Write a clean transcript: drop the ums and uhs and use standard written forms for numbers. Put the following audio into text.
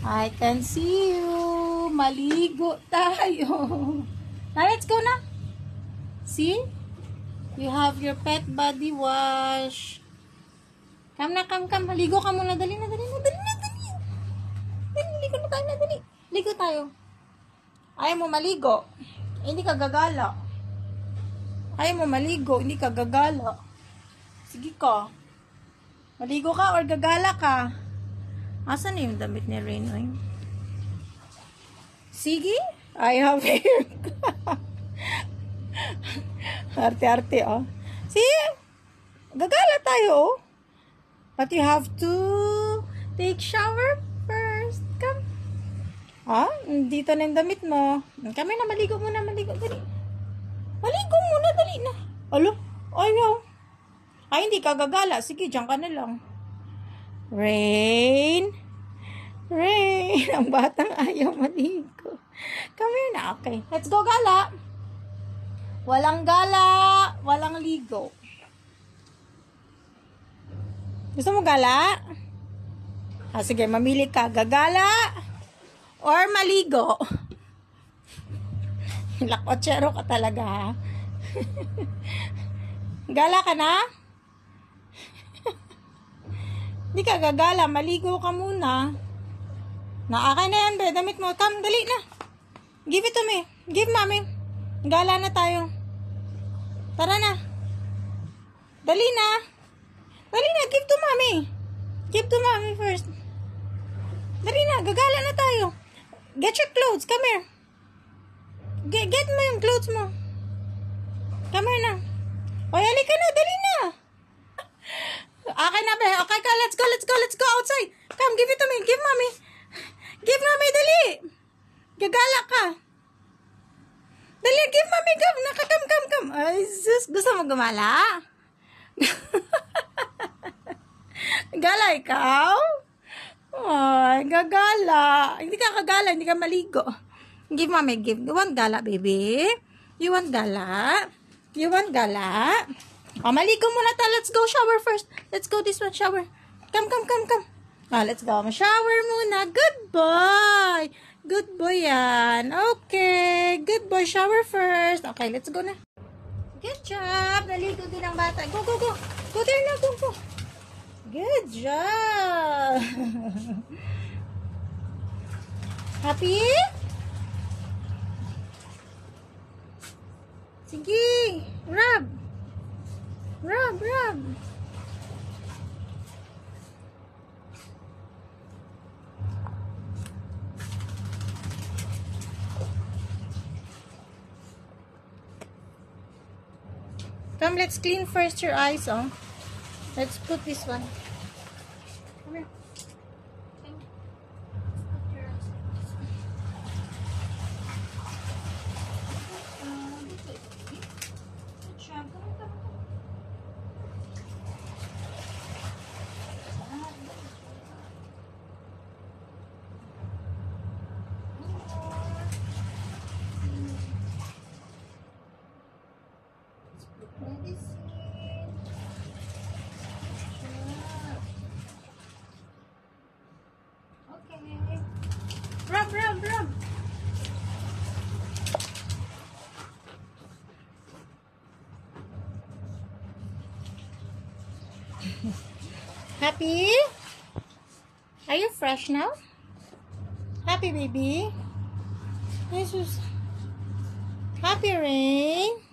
I can see you. Maligo tayo. Now, let's go na. See? You have your pet body wash. Come na, come. Maligo ka muna. Dali na. Dali, ligo na tayo na. Dali. Ligo tayo. Ayaw mo maligo. Hindi ka gagala. Ayaw mo maligo. Hindi ka gagala. Sige ka. Maligo ka or gagala ka. Asan na yung damit ni Rainoy? Sige? I have hair. Arte-arte, oh. See? Gagala tayo, oh. But you have to take shower first. Come. Ah, dito na yung damit mo. Kami na, maligo muna, dali. Maligo muna, dali na. Alo? Ayaw. Ay, hindi ka gagala. Sige, dyan ka na lang. Rain. Ang batang ayaw maligo. Come here na. Okay. Let's go, gala. Walang gala. Walang ligo. Gusto mo gala? Ah, sige, mamili ka. Gagala or maligo? Lakotsero ka talaga, ha? Gala ka na? Di ka gagala, maligo ka muna. Akin na yan, be. Damit mo. Come, dali na. Give it to me. Give mommy. Gala na tayo. Tara na. Dali na. Give to mommy. Give to mommy first. Dali na, gagala na tayo. Get your clothes. Come here. Get mo yung clothes mo. Come here na. O, halika na. Dali na. Akin na, be. Okay ka, let's go outside. Come, give it to me. Give mommy. Give mommy, dali. Gagala ka. Dali, give mommy. Come. Ay, sus. Gusto mo gumala? Gala ikaw? Ay, gagala. Hindi ka kagala, hindi ka maligo. Give mommy, give. You want gala, baby? You want gala? Oh, maligo muna tayo. Let's go shower first. Let's go this one, shower. Come. Let's go. Shower muna. Good boy yan. Okay. Good boy. Shower first. Okay, let's go na. Good job. Naligo din ang bata. Go. Go there na. Go. Good job. Happy? Sige. Rub. Come, let's clean first your eyes, oh. Let's put this one. Come here. Rub. Happy? Are you fresh now? Happy, baby? Jesus. Happy, Rain?